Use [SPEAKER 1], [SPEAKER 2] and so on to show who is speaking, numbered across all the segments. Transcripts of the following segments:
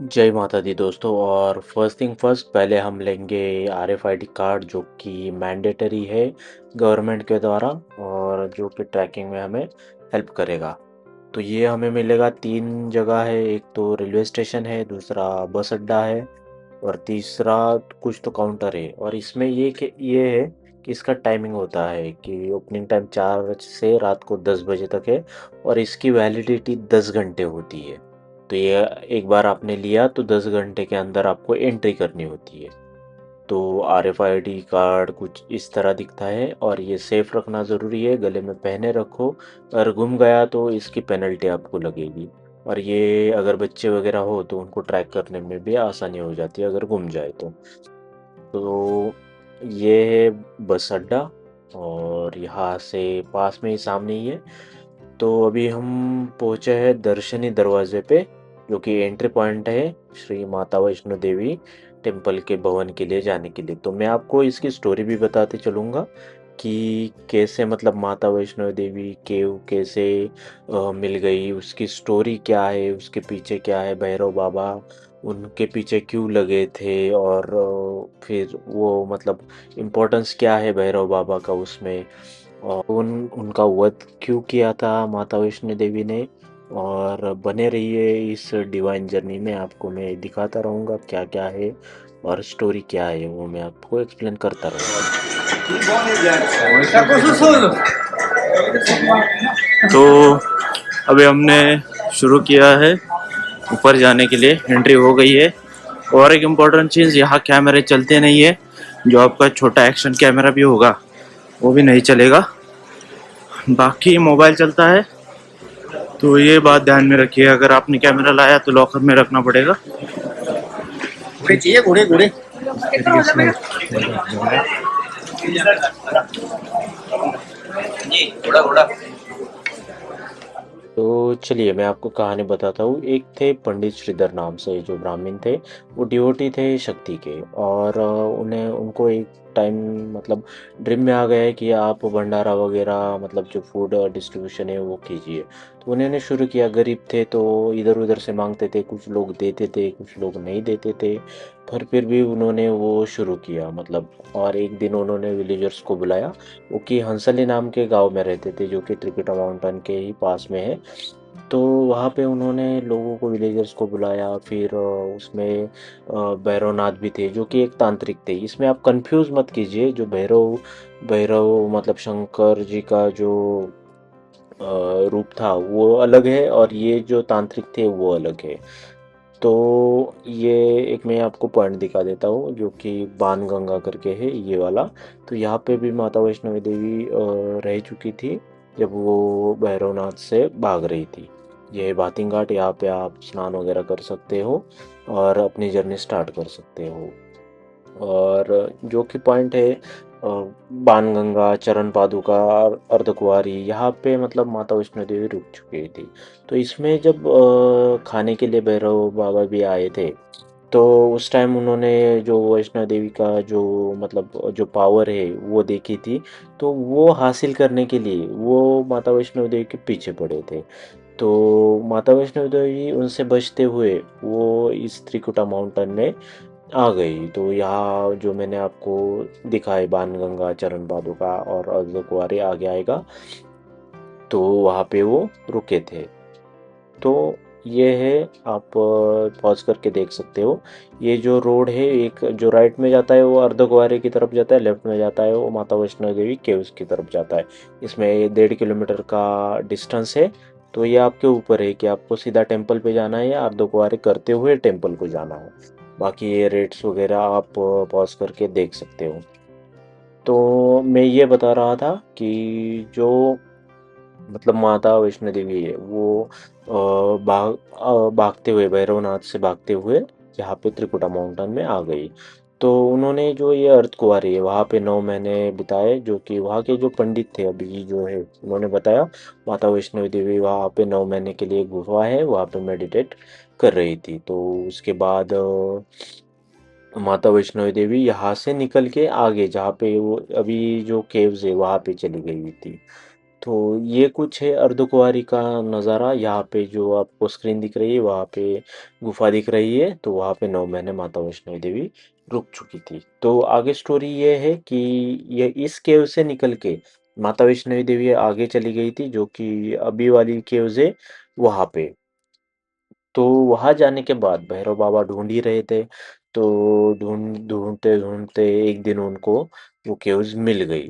[SPEAKER 1] जय माता दी दोस्तों। और फर्स्ट थिंग फर्स्ट, पहले हम लेंगे आरएफआईडी कार्ड जो कि मैंडेटरी है गवर्नमेंट के द्वारा, और जो कि ट्रैकिंग में हमें हेल्प करेगा। तो ये हमें मिलेगा 3 जगह है, एक तो रेलवे स्टेशन है, दूसरा बस अड्डा है, और तीसरा कुछ तो काउंटर है। और इसमें ये है कि इसका टाइमिंग होता है कि ओपनिंग टाइम 4 से रात को 10 बजे तक है, और इसकी वैलिडिटी 10 घंटे होती है। तो ये एक बार आपने लिया तो 10 घंटे के अंदर आपको एंट्री करनी होती है। तो आरएफआईडी कार्ड कुछ इस तरह दिखता है, और ये सेफ रखना ज़रूरी है, गले में पहने रखो। अगर गुम गया तो इसकी पेनल्टी आपको लगेगी। और ये अगर बच्चे वगैरह हो तो उनको ट्रैक करने में भी आसानी हो जाती है अगर गुम जाए तो ये है बस अड्डा, और यहाँ से पास में ही सामने ही है। तो अभी हम पहुँचे हैं दर्शनी दरवाजे पे, जो कि एंट्री पॉइंट है श्री माता वैष्णो देवी टेम्पल के भवन के लिए जाने के लिए। तो मैं आपको इसकी स्टोरी भी बताते चलूँगा कि कैसे मतलब माता वैष्णो देवी केव कैसे मिल गई, उसकी स्टोरी क्या है, उसके पीछे क्या है, भैरव बाबा उनके पीछे क्यों लगे थे, और फिर वो मतलब इम्पोर्टेंस क्या है भैरव बाबा का उसमें, और उनका वध क्यों किया था माता वैष्णो देवी ने। और बने रहिए इस डिवाइन जर्नी में, आपको मैं दिखाता रहूँगा क्या क्या है और स्टोरी क्या है, वो मैं आपको एक्सप्लेन करता रहूँगा।
[SPEAKER 2] तो अभी हमने शुरू किया है ऊपर जाने के लिए, एंट्री हो गई है। और एक इम्पोर्टेंट चीज़, यहाँ कैमरे चलते नहीं है। जो आपका छोटा एक्शन कैमरा भी होगा वो भी नहीं चलेगा, बाकी मोबाइल चलता है। तो ये बात ध्यान में रखिए, अगर आपने कैमरा लाया तो लॉकर में रखना पड़ेगा। घोड़े चाहिए, घोड़े घोड़े। घोड़ा घोड़ा।
[SPEAKER 1] तो चलिए मैं आपको कहानी बताता हूँ। एक थे पंडित श्रीधर नाम से जो ब्राह्मण थे, वो डिवोटी थे शक्ति के। और उन्हें उनको एक टाइम मतलब ड्रीम में आ गया है कि आप भंडारा वगैरह मतलब जो फूड डिस्ट्रीब्यूशन है वो कीजिए। तो उन्होंने शुरू किया, गरीब थे तो इधर उधर से मांगते थे, कुछ लोग देते थे कुछ लोग नहीं देते थे, पर फिर भी उन्होंने वो शुरू किया मतलब। और एक दिन उन्होंने विलेजर्स को बुलाया, वो कि हंसली नाम के गांव में रहते थे जो कि त्रिकुटा माउंटेन के ही पास में है। तो वहाँ पे उन्होंने लोगों को विलेजर्स को बुलाया। फिर उसमें भैरवनाथ भी थे जो कि एक तांत्रिक थे। इसमें आप कंफ्यूज मत कीजिए, जो भैरव भैरव मतलब शंकर जी का जो रूप था वो अलग है, और ये जो तांत्रिक थे वो अलग है। तो ये एक मैं आपको पॉइंट दिखा देता हूँ जो कि बाण गंगा करके है ये वाला। तो यहाँ पे भी माता वैष्णवी देवी रह चुकी थी जब वो भैरवनाथ से भाग रही थी। ये है बातिंग घाट, यहाँ पे आप स्नान वगैरह कर सकते हो और अपनी जर्नी स्टार्ट कर सकते हो। और जो कि पॉइंट है बाणगंगा, चरण पादुका, अर्धकुंवारी, यहाँ पे मतलब माता वैष्णो देवी रुक चुकी थी। तो इसमें जब खाने के लिए भैरव बाबा भी आए थे, तो उस टाइम उन्होंने जो वैष्णो देवी का जो मतलब जो पावर है वो देखी थी। तो वो हासिल करने के लिए वो माता वैष्णो देवी के पीछे पड़े थे। तो माता वैष्णो देवी उनसे बचते हुए वो इस त्रिकुटा माउंटेन में आ गई। तो यहाँ जो मैंने आपको दिखाए बाणगंगा, चरण पादुका और अर्धकुंवारी आगे आएगा, तो वहाँ पे वो रुके थे। तो ये है, आप पॉज करके देख सकते हो। ये जो रोड है, एक जो राइट में जाता है वो अर्धकुंवारी की तरफ जाता है, लेफ्ट में जाता है वो माता वैष्णो देवी केव्स की तरफ जाता है। इसमें 1.5 किलोमीटर का डिस्टेंस है। तो ये आपके ऊपर है कि आपको सीधा टेंपल पे जाना है या अर्धकुंवारी करते हुए टेंपल को जाना है। बाकी ये रेट्स वगैरह आप पॉज करके देख सकते हो। तो मैं ये बता रहा था कि जो मतलब माता वैष्णो देवी है वो भागते हुए भैरवनाथ से भागते हुए यहाँ पे त्रिकुटा माउंटेन में आ गई। तो उन्होंने जो ये अर्धकुंवारी है वहाँ पे 9 महीने बिताए, जो कि वहाँ के जो पंडित थे अभी जो है उन्होंने बताया माता वैष्णो देवी वहाँ पे 9 महीने के लिए गुफा है, वहाँ पे मेडिटेट कर रही थी। तो उसके बाद माता वैष्णो देवी यहाँ से निकल के आगे जहाँ पे वो अभी जो केव्स है वहाँ पे चली गई थी। तो ये कुछ है अर्धकुंवारी का नज़ारा। यहाँ पे जो आपको स्क्रीन दिख रही है वहाँ पे गुफा दिख रही है, तो वहाँ पे 9 महीने माता वैष्णो देवी रुक चुकी थी। तो आगे स्टोरी ये है कि ये इस केव से निकल के माता वैष्णो देवी आगे चली गई थी, जो कि अभी वाली केव्स है वहाँ पे। तो वहाँ जाने के बाद भैरव बाबा ढूंढ ही रहे थे, तो ढूंढते ढूंढते एक दिन उनको वो केव्स मिल गई।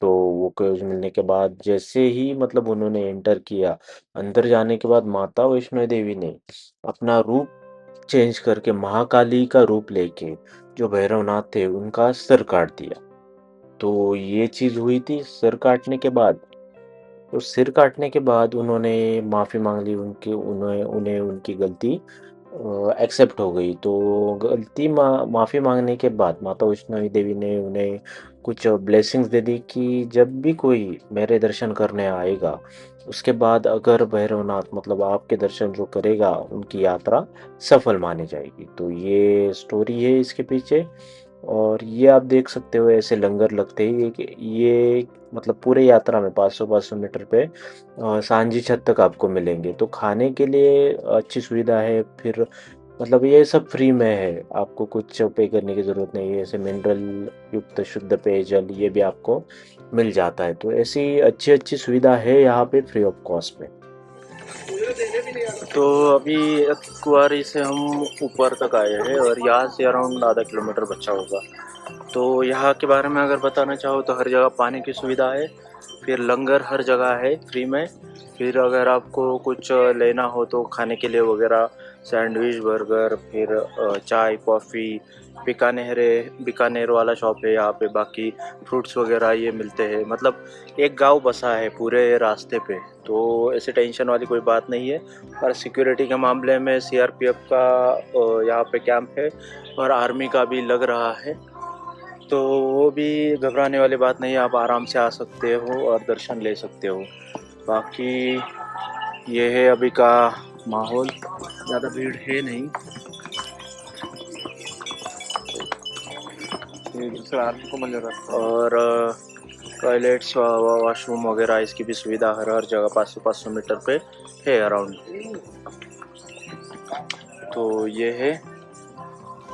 [SPEAKER 1] तो वो केव्स मिलने के बाद जैसे ही मतलब उन्होंने एंटर किया, अंदर जाने के बाद माता वैष्णो देवी ने अपना रूप चेंज करके महाकाली का रूप लेके जो भैरवनाथ थे उनका सर काट दिया। तो ये चीज़ हुई थी सर काटने के बाद। तो सिर काटने के बाद उन्होंने माफ़ी मांग ली, उनकी उन्हें उन्हें उनकी गलती एक्सेप्ट हो गई। तो माफ़ी मांगने के बाद माता वैष्णवी देवी ने उन्हें कुछ ब्लेसिंग्स दे दी कि जब भी कोई मेरे दर्शन करने आएगा, उसके बाद अगर भैरवनाथ मतलब आपके दर्शन जो करेगा उनकी यात्रा सफल मानी जाएगी। तो ये स्टोरी है इसके पीछे। और ये आप देख सकते हो ऐसे लंगर लगते ही ये मतलब पूरे यात्रा में 500-500 मीटर पे सांझी छत तक आपको मिलेंगे। तो खाने के लिए अच्छी सुविधा है। फिर मतलब ये सब फ्री में है, आपको कुछ पे करने की ज़रूरत नहीं है। ऐसे मिनरल युक्त शुद्ध पेयजल ये भी आपको मिल जाता है। तो ऐसी अच्छी अच्छी सुविधा है यहाँ पे फ्री ऑफ कॉस्ट में।
[SPEAKER 2] तो अभी कुआरी से हम ऊपर तक आए हैं और यहाँ से अराउंड आधा किलोमीटर बचा होगा। तो यहाँ के बारे में अगर बताना चाहो तो हर जगह पानी की सुविधा है, फिर लंगर हर जगह है फ्री में। फिर अगर आपको कुछ लेना हो तो खाने के लिए वगैरह सैंडविच बर्गर, फिर चाय कॉफ़ी, बीकानेर वाला शॉप है यहाँ पे, बाकी फ्रूट्स वगैरह ये मिलते हैं। मतलब एक गांव बसा है पूरे रास्ते पे, तो ऐसे टेंशन वाली कोई बात नहीं है। और सिक्योरिटी के मामले में सीआरपीएफ का यहाँ पे कैंप है और आर्मी का भी लग रहा है, तो वो भी घबराने वाली बात नहीं है। आप आराम से आ सकते हो और दर्शन ले सकते हो। बाकी ये है अभी का माहौल, ज़्यादा भीड़ है नहीं। और टॉयलेट्स वॉशरूम वगैरह इसकी भी सुविधा हर हर जगह 500-500 मीटर पे है अराउंड। तो ये है,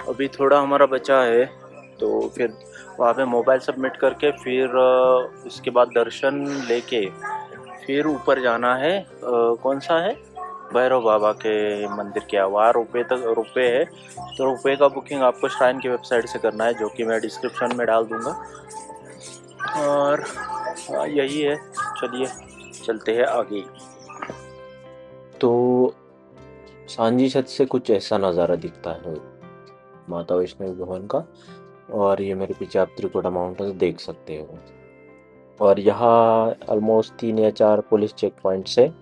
[SPEAKER 2] अभी थोड़ा हमारा बचा है, तो फिर वहाँ पे मोबाइल सबमिट करके फिर उसके बाद दर्शन लेके फिर ऊपर जाना है। कौन सा है, भैरव बाबा के मंदिर के वहाँ रुपए है। तो रुपए का बुकिंग आपको श्राइन की वेबसाइट से करना है, जो कि मैं डिस्क्रिप्शन में डाल दूँगा। और यही है, चलिए चलते हैं आगे।
[SPEAKER 1] तो सांझी छत से कुछ ऐसा नज़ारा दिखता है माता वैष्णवी भवन का। और ये मेरे पीछे आप त्रिकुटा माउंटेन्स देख सकते हो। और यहाँ ऑलमोस्ट 3 या 4 पुलिस चेक पॉइंट्स है,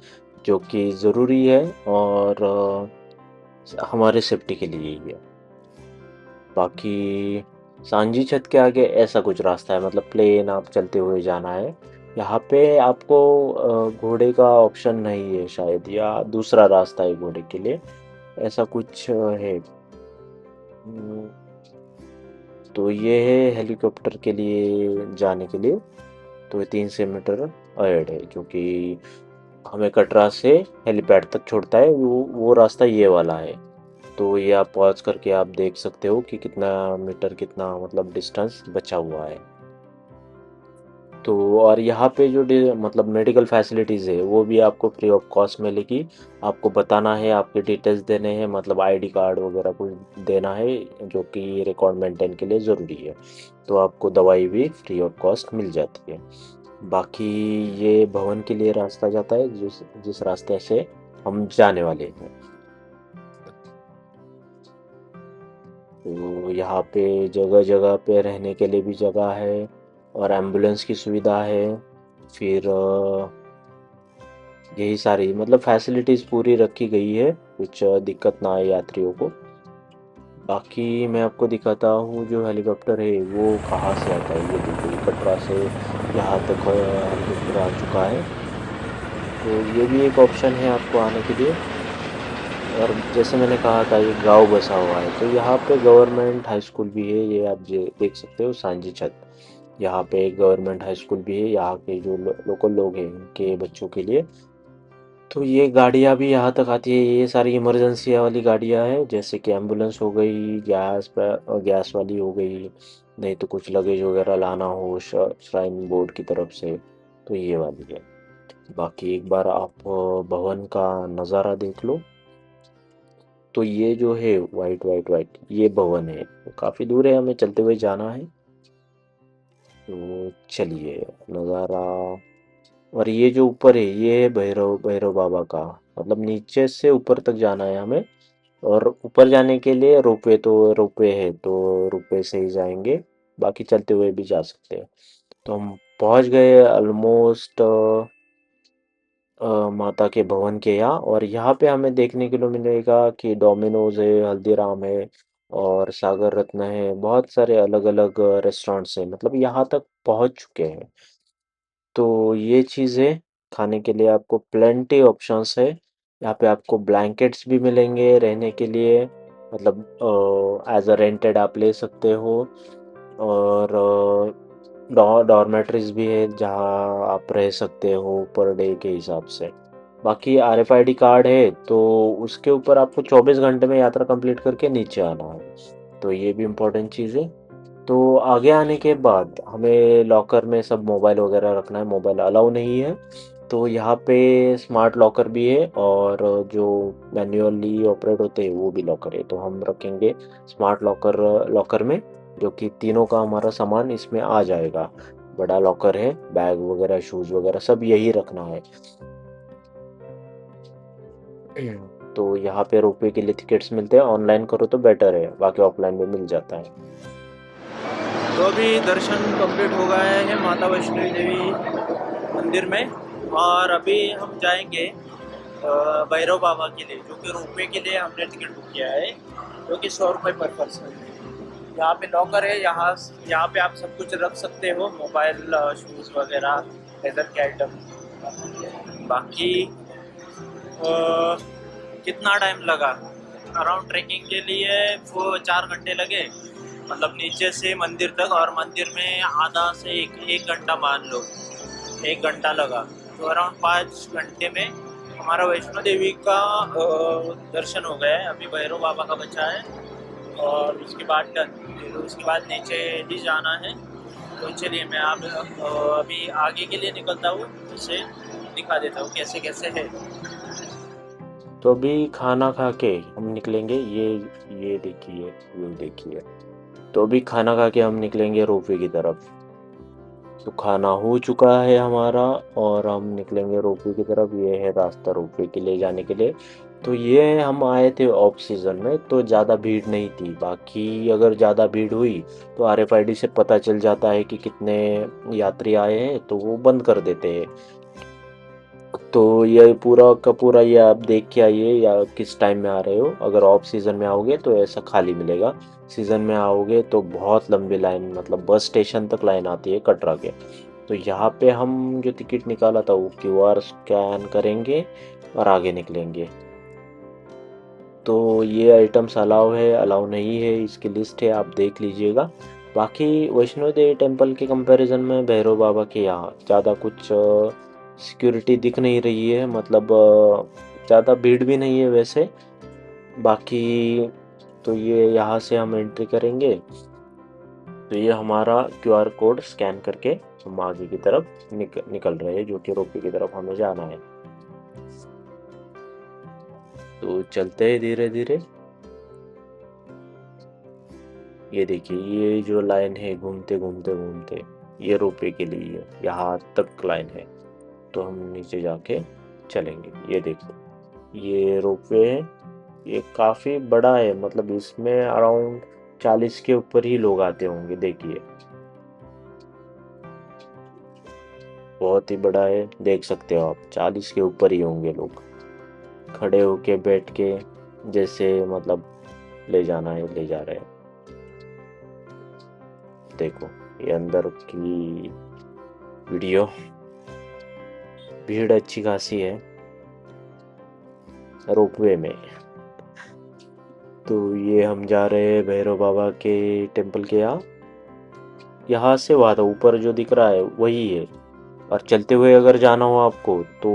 [SPEAKER 1] जो कि ज़रूरी है और हमारे सेफ्टी के लिए ही है। बाकी सांझी छत के आगे ऐसा कुछ रास्ता है, मतलब प्लेन आप चलते हुए जाना है। यहाँ पे आपको घोड़े का ऑप्शन नहीं है शायद, या दूसरा रास्ता है घोड़े के लिए, ऐसा कुछ है। तो ये है हेलीकॉप्टर के लिए जाने के लिए। तो ये 300 मीटर अहेड है, जो कि हमें कटरा से हेलीपैड तक छोड़ता है। वो रास्ता ये वाला है। तो ये आप पॉज करके आप देख सकते हो कि कितना मीटर, कितना मतलब डिस्टेंस बचा हुआ है। तो और यहाँ पे जो मतलब मेडिकल फैसिलिटीज़ है वो भी आपको फ्री ऑफ कॉस्ट मिलेगी। आपको बताना है, आपके डिटेल्स देने हैं, मतलब आईडी कार्ड वगैरह कुछ देना है, जो कि रिकॉर्ड मेंटेन के लिए ज़रूरी है। तो आपको दवाई भी फ्री ऑफ कॉस्ट मिल जाती है। बाकी ये भवन के लिए रास्ता जाता है, जिस जिस रास्ते से हम जाने वाले हैं। तो यहाँ पे जगह जगह पे रहने के लिए भी जगह है और एम्बुलेंस की सुविधा है। फिर यही सारी मतलब फैसिलिटीज़ पूरी रखी गई है, कुछ दिक्कत ना आए यात्रियों को। बाकी मैं आपको दिखाता हूँ जो हेलीकॉप्टर है वो कहाँ से आता है। ये देखिए कटरा से यहाँ तक हेलीकॉप्टर आ चुका है। तो ये भी एक ऑप्शन है आपको आने के लिए। और जैसे मैंने कहा था ये गांव बसा हुआ है, तो यहाँ पे गवर्नमेंट हाई स्कूल भी है, ये आप देख सकते हो सांझी छत। यहाँ पे एक गवर्नमेंट हाई स्कूल भी है यहाँ के जो लोकल लोग हैं उनके बच्चों के लिए। तो ये गाड़ियाँ भी यहाँ तक आती है, ये सारी इमरजेंसी वाली गाड़ियाँ हैं, जैसे कि एम्बुलेंस हो गई, गैस वाली हो गई, नहीं तो कुछ लगेज वगैरह लाना हो श्राइन बोर्ड की तरफ से, तो ये वाली है। बाकी एक बार आप भवन का नज़ारा देख लो। तो ये जो है वाइट वाइट वाइट ये भवन है, काफ़ी दूर है, हमें चलते हुए जाना है। तो चलिए, नज़ारा। और ये जो ऊपर है ये है भैरव भैरव बाबा का, मतलब नीचे से ऊपर तक जाना है हमें। और ऊपर जाने के लिए रोपवे है, तो रोपवे से ही जाएंगे, बाकी चलते हुए भी जा सकते हैं। तो हम पहुंच गए ऑलमोस्ट माता के भवन के यहाँ। और यहाँ पे हमें देखने के लिए मिलेगा कि डोमिनोज है, हल्दीराम है, और सागर रत्न है, बहुत सारे अलग अलग रेस्टोरेंट्स हैं, मतलब यहाँ तक पहुँच चुके हैं। तो ये चीज़ें खाने के लिए आपको प्लेंटी ऑप्शंस है। यहाँ पे आपको ब्लैंकेट्स भी मिलेंगे रहने के लिए, मतलब एज अ रेंटेड आप ले सकते हो। और डॉर्मेट्रीज भी है जहाँ आप रह सकते हो पर डे के हिसाब से। बाकी RFID कार्ड है तो उसके ऊपर आपको 24 घंटे में यात्रा कंप्लीट करके नीचे आना है, तो ये भी इम्पोर्टेंट चीज़ है। तो आगे आने के बाद हमें लॉकर में सब मोबाइल वगैरह रखना है, मोबाइल अलाउ नहीं है। तो यहाँ पे स्मार्ट लॉकर भी है, और जो मैन्युअली ऑपरेट होते हैं वो भी लॉकर है, तो हम रखेंगे स्मार्ट लॉकर लॉकर में, जो कि तीनों का हमारा सामान इसमें आ जाएगा। बड़ा लॉकर है, बैग वगैरह शूज़ वगैरह सब यही रखना है। तो यहाँ पे रुपए के लिए टिकट्स मिलते हैं, ऑनलाइन करो तो बेटर है, बाकी ऑफलाइन भी मिल जाता है।
[SPEAKER 2] तो अभी दर्शन कंप्लीट हो गए हैं माता वैष्णो देवी मंदिर में। और अभी हम जाएंगे भैरव बाबा के लिए, जो कि रोपवे के लिए हमने टिकट बुक किया है, जो कि 100 रुपये पर पर्सन है। यहाँ पे लॉकर है, यहाँ यहाँ पे आप सब कुछ रख सकते हो, मोबाइल, शूज़ वगैरह, लेदर के आइटम। बाकी कितना टाइम लगा अराउंड ट्रैकिंग के लिए? वो 4 घंटे लगे, मतलब नीचे से मंदिर तक, और मंदिर में आधा से एक घंटा मान लो, 1 घंटा लगा। तो अराउंड 5 घंटे में हमारा वैष्णो देवी का दर्शन हो गया है। अभी भैरव बाबा का बचा है, और उसके बाद डन। फिर उसके बाद नीचे ही जाना है। तो चलिए मैं आप अभी आगे के लिए निकलता हूँ, उसे दिखा देता हूँ कैसे कैसे है।
[SPEAKER 1] तो अभी खाना खा के हम निकलेंगे, ये देखिए, व्यू देखिए। तो अभी खाना खा के हम निकलेंगे रोपवे की तरफ। तो खाना हो चुका है हमारा, और हम निकलेंगे रोपवे की तरफ, ये है रास्ता रोपवे के लिए जाने के लिए। तो ये हम आए थे ऑफ सीज़न में, तो ज़्यादा भीड़ नहीं थी, बाकी अगर ज़्यादा भीड़ हुई तो RFID से पता चल जाता है कि कितने यात्री आए हैं, तो वो बंद कर देते हैं। तो ये पूरा का पूरा ये आप देख के आइए, या किस टाइम में आ रहे हो। अगर ऑफ सीज़न में आओगे तो ऐसा खाली मिलेगा, सीज़न में आओगे तो बहुत लंबी लाइन, मतलब बस स्टेशन तक लाइन आती है कटरा के। तो यहाँ पे हम जो टिकट निकाला था वो QR स्कैन करेंगे और आगे निकलेंगे। तो ये आइटम्स अलाउ है अलाउ नहीं है इसकी लिस्ट है, आप देख लीजिएगा। बाकी वैष्णो देवी टेम्पल के कंपैरिजन में भैरव बाबा के यहाँ ज़्यादा कुछ सिक्योरिटी दिख नहीं रही है, मतलब ज़्यादा भीड़ भी नहीं है वैसे। बाकी तो ये यहाँ से हम एंट्री करेंगे, तो ये हमारा QR कोड स्कैन करके हम आगे की तरफ निकल रहे हैं, जो कि रोपवे की तरफ हमें जाना है। तो चलते हैं धीरे धीरे। ये देखिए, ये जो लाइन है घूमते घूमते घूमते, ये रोपवे के लिए है, यहाँ तक लाइन है। तो हम नीचे जाके चलेंगे। ये देखो, ये रोपवे है, ये काफ़ी बड़ा है, मतलब इसमें अराउंड 40 के ऊपर ही लोग आते होंगे, देखिए बहुत ही बड़ा है, देख सकते हो आप, 40 के ऊपर ही होंगे लोग, खड़े होके बैठ के, जैसे मतलब ले जाना है ले जा रहे हैं। देखो, ये अंदर की वीडियो, भीड़ अच्छी खासी है रोपवे में। तो ये हम जा रहे हैं भैरव बाबा के टेम्पल के यहाँ। यहाँ से वहाँ तक ऊपर जो दिख रहा है वही है। और चलते हुए अगर जाना हो आपको तो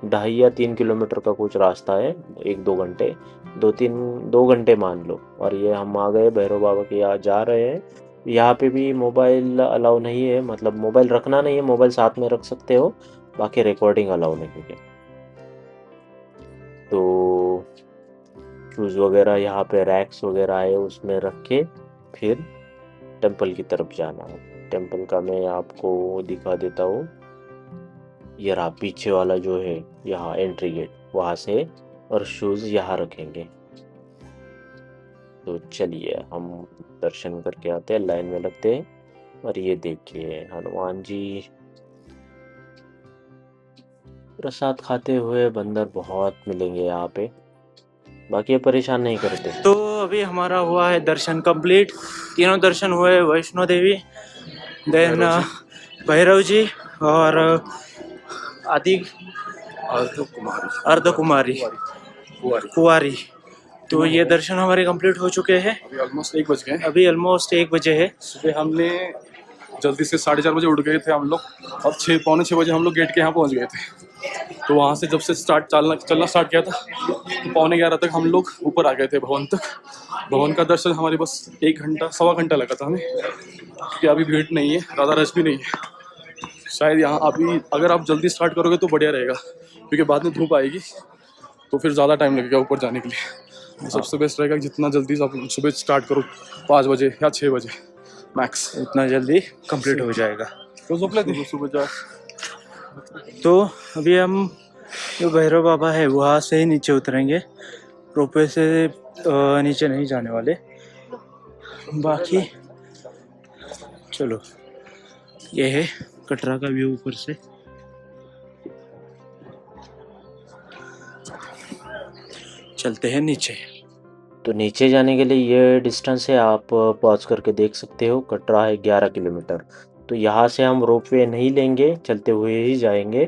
[SPEAKER 1] 2.5 या 3 किलोमीटर का कुछ रास्ता है, 1-2 घंटे, 2 घंटे मान लो। और ये हम आ गए भैरव बाबा के यहाँ जा रहे हैं। यहाँ पे भी मोबाइल अलाउ नहीं है, मतलब मोबाइल रखना नहीं है, मोबाइल साथ में रख सकते हो, बाकी रिकॉर्डिंग अलाउ नहीं है। तो शूज़ वगैरह यहाँ पे रैक्स वगैरह है, उसमें रख के फिर टेंपल की तरफ जाना है। टेंपल का मैं आपको दिखा देता हूँ। ये रहा पीछे वाला जो है, यहाँ एंट्री गेट, वहाँ से, और शूज़ यहाँ रखेंगे। तो चलिए हम दर्शन करके आते हैं, लाइन में लगते हैं। और ये देखिए हनुमान जी प्रसाद खाते हुए, बंदर बहुत मिलेंगे यहाँ पे, बाकी ये परेशान नहीं करते।
[SPEAKER 2] तो अभी हमारा हुआ है दर्शन कंप्लीट, तीनों दर्शन हुए, वैष्णो देवी, देन भैरव जी और आदि अर्ध कुमारी कुआरी। तो ये दर्शन हमारे कंप्लीट हो चुके हैं।
[SPEAKER 3] अभी ऑलमोस्ट 1 बज गए।
[SPEAKER 2] अभी ऑलमोस्ट 1 बजे है।
[SPEAKER 3] सुबह हमने जल्दी से 4:30 बजे उठ गए थे हम लोग, और 6-6:45 बजे हम लोग गेट के यहाँ पहुँच गए थे। तो वहाँ से जब से चलना स्टार्ट किया था तो 11:15 तक हम लोग ऊपर आ गए थे भवन तक। भवन का दर्शन हमारे बस 1 घंटा 1.25 घंटा लगा था हमें, क्योंकि अभी भीड़ नहीं है, ज़्यादा रश भी नहीं है। शायद यहाँ अभी अगर आप जल्दी स्टार्ट करोगे तो बढ़िया रहेगा, क्योंकि बाद में धूप आएगी तो फिर ज़्यादा टाइम लगेगा ऊपर जाने के लिए। सबसे बेस्ट रहेगा जितना जल्दी आप सुबह स्टार्ट करो, 5 बजे या 6 बजे मैक्स,
[SPEAKER 2] उतना जल्दी कंप्लीट हो जाएगा।
[SPEAKER 3] तो सुबह जाओ।
[SPEAKER 2] तो अभी हम जो भैरव बाबा है वहाँ से ही नीचे उतरेंगे, रोपवे से नीचे नहीं जाने वाले। बाकी चलो, ये है कटरा का व्यू ऊपर से। चलते हैं नीचे।
[SPEAKER 1] तो नीचे जाने के लिए ये डिस्टेंस है, आप पॉज करके देख सकते हो। कटरा है 11 किलोमीटर। तो यहाँ से हम रोपवे नहीं लेंगे, चलते हुए ही जाएंगे।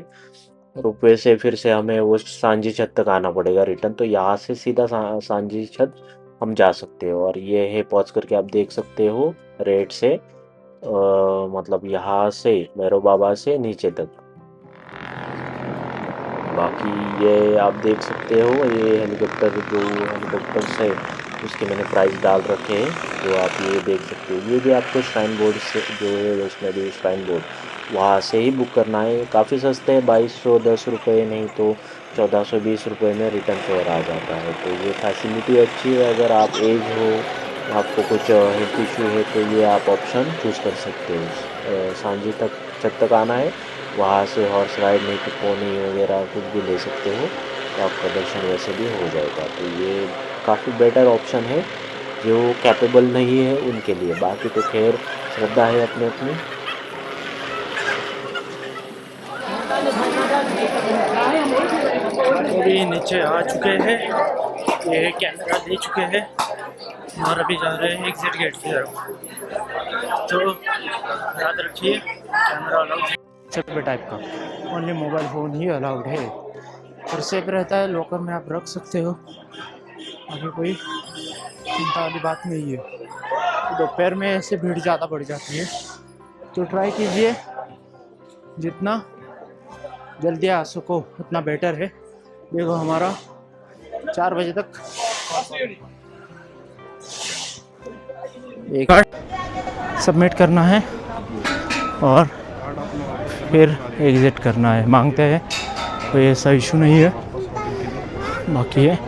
[SPEAKER 1] रोपवे से फिर से हमें वो सांझी छत तक आना पड़ेगा रिटर्न। तो यहाँ से सीधा सांझी छत हम जा सकते हो। और ये है, पॉज करके आप देख सकते हो रेड से, मतलब यहाँ से भैरव बाबा से नीचे तक। बाकी ये आप देख सकते हो, ये हेलीकॉप्टर है उसके मैंने प्राइस डाल रखे हैं, जो आप ये देख सकते हो। ये भी आपको श्राइन बोर्ड से, जो है वैष्णो देवी श्राइन बोर्ड, वहाँ से ही बुक करना है। काफ़ी सस्ते हैं, 2210 रुपये, नहीं तो 1420 रुपये में रिटर्न फेयर आ जाता है। तो ये फैसिलिटी अच्छी है। अगर आप एज हो, आपको कुछ हेल्थ इशू है, तो ये आप ऑप्शन चूज़ कर सकते हो। सांझी तक छत तक आना है, वहाँ से हॉर्स राइड नहीं तो पोनी वगैरह कुछ भी ले सकते हो, तो आपका दर्शन वैसे भी हो जाएगा। तो ये काफ़ी बेटर ऑप्शन है जो कैपेबल नहीं है उनके लिए। बाकी तो खैर श्रद्धा है अपनी अपनी।
[SPEAKER 2] अभी नीचे आ चुके हैं, ये कैमरा दे चुके हैं और अभी जा रहे हैं एग्जिट गेट की तरफ। तो याद रखिए, कैमरा अलाउड छपे टाइप का, ओनली मोबाइल फ़ोन ही अलाउड है। और सेफ रहता है, लॉकर में आप रख सकते हो, अभी कोई चिंता वाली बात नहीं है। दोपहर में ऐसे भीड़ ज़्यादा बढ़ जाती है, तो ट्राई कीजिए जितना जल्दी आ सको उतना बेटर है। देखो हमारा 4 बजे तक एक कार्ड सबमिट करना है और फिर एग्ज़िट करना है, मांगते हैं। कोई ऐसा इशू नहीं है। बाकी है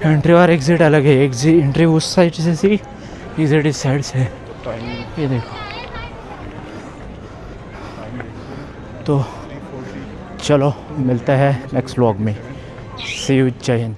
[SPEAKER 2] एंट्री और एग्ज़िट अलग है। एंट्री उस साइड से सी, एग्ज़िट इस साइड से। ये देखो। तो चलो मिलते हैं नेक्स्ट व्लॉग में। सी यू, जय हिंद।